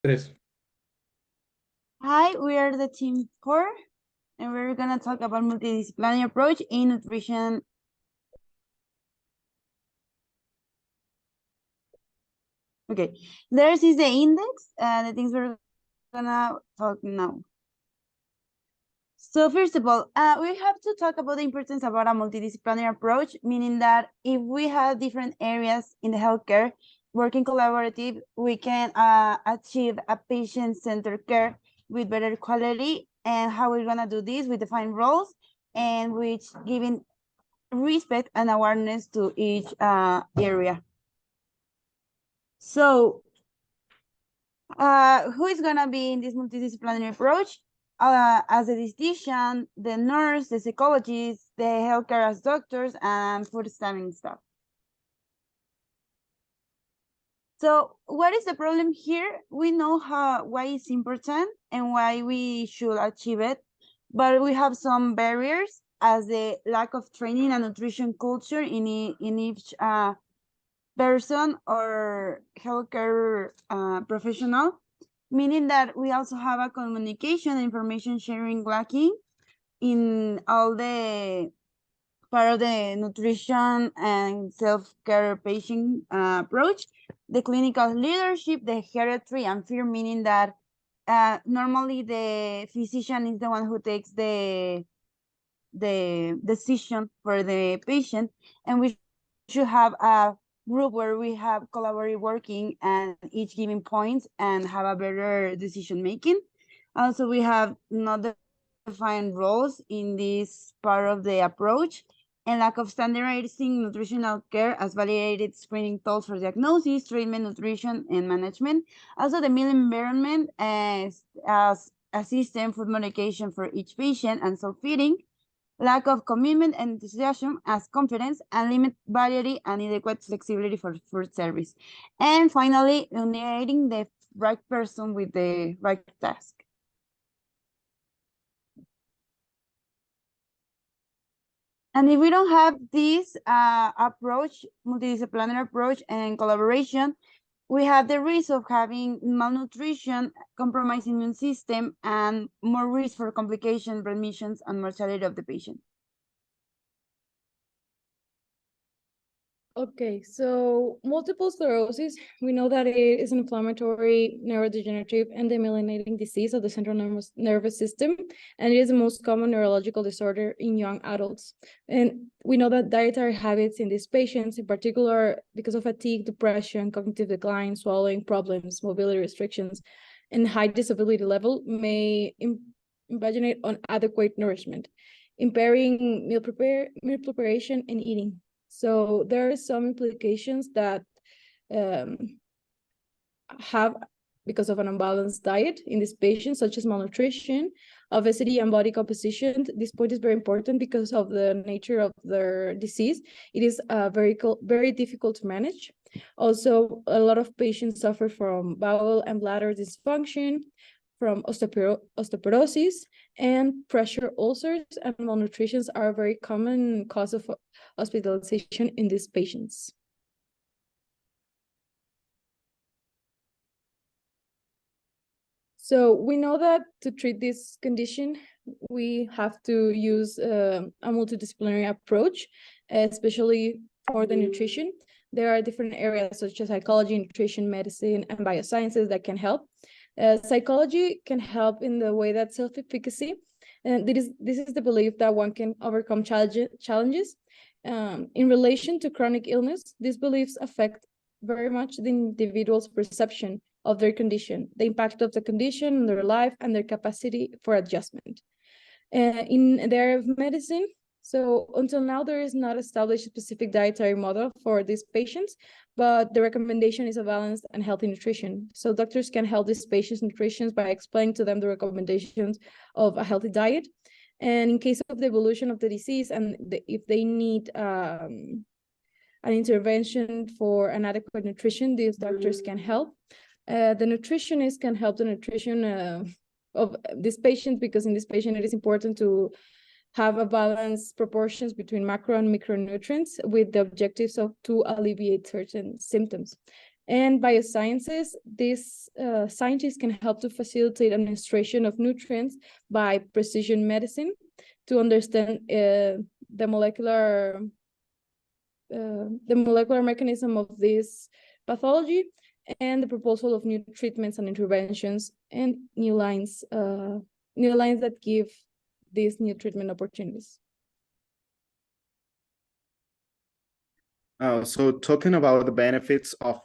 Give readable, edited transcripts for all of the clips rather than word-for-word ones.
Tres. Hi, we are the team 4, and we're gonna talk about multidisciplinary approach in nutrition. Okay, there's is the index, the things we're gonna talk now. So first of all, we have to talk about the importance about a multidisciplinary approach, meaning that if we have different areas in the healthcare working collaborative, we can achieve a patient-centered care with better quality. And how we're gonna do this, we define roles and which giving respect and awareness to each area. So who is gonna be in this multidisciplinary approach? As a dietitian, the nurse, the psychologist, the healthcare as doctors, and food staffing staff. So what is the problem here? We know why it's important and why we should achieve it, but we have some barriers as the lack of training and nutrition culture in each person or healthcare professional, meaning that we also have a communication and information sharing lacking in all the part of the nutrition and self-care patient approach, the clinical leadership, the geriatry, and fear, meaning that normally the physician is the one who takes the decision for the patient, and we should have a group where we have collaborative working and each giving points and have a better decision making. Also, we have not defined roles in this part of the approach and lack of standardizing nutritional care as validated screening tools for diagnosis, treatment, nutrition, and management. Also, the meal environment as a system food medication for each patient and self-feeding, lack of commitment and enthusiasm as confidence, and limit variety and inadequate flexibility for food service. And finally, uniting the right person with the right task. And if we don't have this approach, multidisciplinary approach and collaboration, we have the risk of having malnutrition, compromising immune system, and more risk for complications, remissions, and mortality of the patient. Okay, so multiple sclerosis, we know that it is an inflammatory, neurodegenerative, and demyelinating disease of the central nervous system, and it is the most common neurological disorder in young adults. And we know that dietary habits in these patients, in particular, because of fatigue, depression, cognitive decline, swallowing problems, mobility restrictions, and high disability level may impaginate on adequate nourishment, impairing meal preparation and eating. So there are some implications that have because of an unbalanced diet in these patients, such as malnutrition, obesity, and body composition. This point is very important because of the nature of their disease. It is very difficult to manage. Also, a lot of patients suffer from bowel and bladder dysfunction, from osteoporosis, and pressure ulcers, and malnutrition are a very common cause of hospitalization in these patients. So we know that to treat this condition, we have to use a multidisciplinary approach, especially for the nutrition. There are different areas such as psychology, nutrition, medicine, and biosciences that can help. Psychology can help in the way that self-efficacy, and this is the belief that one can overcome challenges. In relation to chronic illness, these beliefs affect very much the individual's perception of their condition, the impact of the condition on their life, and their capacity for adjustment. In the area of medicine, so until now, there is not established a specific dietary model for these patients, but the recommendation is a balanced and healthy nutrition. So doctors can help these patients' nutrition by explaining to them the recommendations of a healthy diet. And in case of the evolution of the disease, and if they need an intervention for an adequate nutrition, these doctors can help. The nutritionist can help the nutrition of this patient, because in this patient, it is important to have a balanced proportions between macro and micronutrients with the objectives of to alleviate certain symptoms. And biosciences, these scientists can help to facilitate administration of nutrients by precision medicine to understand the molecular mechanism of this pathology, and the proposal of new treatments and interventions, and new lines that give these new treatment opportunities. So talking about the benefits of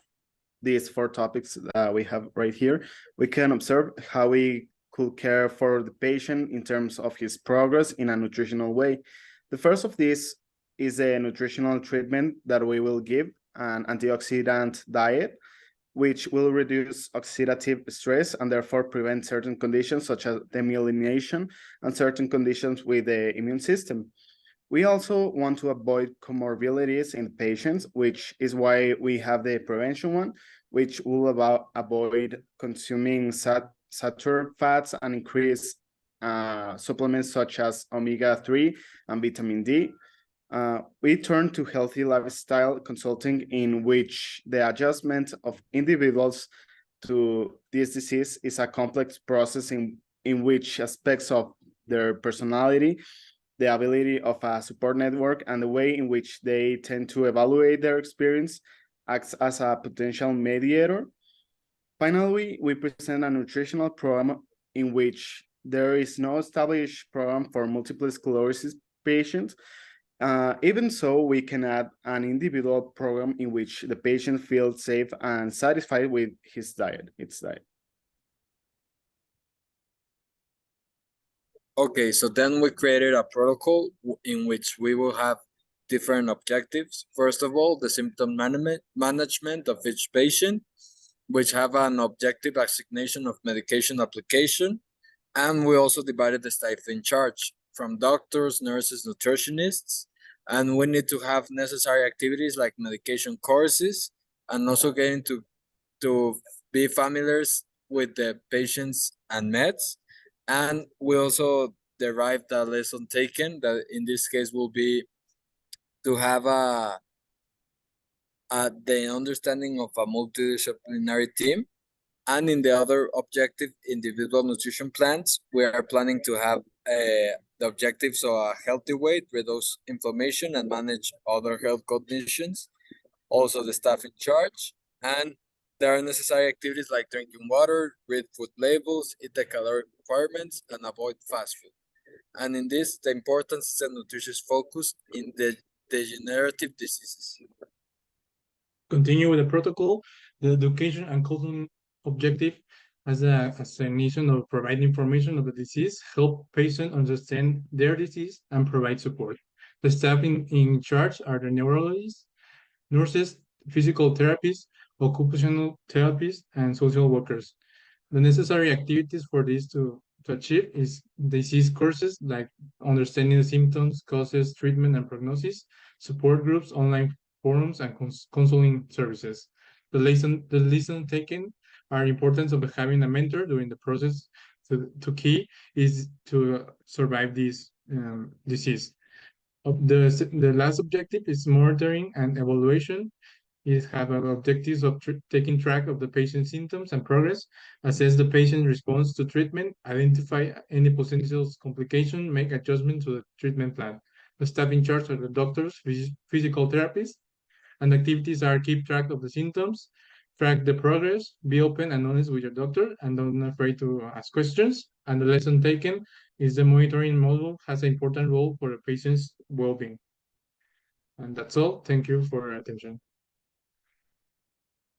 these 4 topics that we have right here, we can observe how we could care for the patient in terms of his progress in a nutritional way. The first of these is a nutritional treatment that we will give, an antioxidant diet, which will reduce oxidative stress and therefore prevent certain conditions such as demyelination and certain conditions with the immune system. We also want to avoid comorbidities in patients, which is why we have the prevention one, which will avoid consuming saturated fats and increase supplements such as omega-3 and vitamin D. We turn to healthy lifestyle consulting, in which the adjustment of individuals to this disease is a complex process in which aspects of their personality, the ability of a support network, and the way in which they tend to evaluate their experience acts as a potential mediator. Finally, we present a nutritional program in which there is no established program for multiple sclerosis patients. Even so, we can add an individual program in which the patient feels safe and satisfied with its diet. Okay, so then we created a protocol in which we will have different objectives. First of all, the symptom management of each patient, which have an objective assignation of medication application. And we also divided the staff in charge from doctors, nurses, nutritionists, and we need to have necessary activities like medication courses, and also getting to be familiar with the patients and meds. And we also derived a lesson taken that in this case will be to have the understanding of a multidisciplinary team. And in the other objective, individual nutrition plans, we are planning to have the objectives of a healthy weight, reduce inflammation, and manage other health conditions. Also, the staff in charge. And there are necessary activities like drinking water, read food labels, eat the caloric requirements, and avoid fast food. And in this, the importance is the nutritious focus in the degenerative diseases. Continue with the protocol. The education and counseling objective as a assignation of providing information of the disease, help patients understand their disease, and provide support. The staff in charge are the neurologists, nurses, physical therapists, occupational therapists, and social workers. The necessary activities for this to achieve is disease courses like understanding the symptoms, causes, treatment, and prognosis, support groups, online forums, and counseling services. The lesson taken are importance of having a mentor during the process. To key is to survive this disease. The last objective is monitoring and evaluation. It have objectives of taking track of the patient's symptoms and progress, assess the patient response to treatment, identify any potential complication, make adjustments to the treatment plan. The staff in charge are the doctors, physical therapists, and activities are keep track of the symptoms, track the progress, be open and honest with your doctor, and don't be afraid to ask questions. And the lesson taken is the monitoring model has an important role for the patient's well-being. And that's all. Thank you for your attention.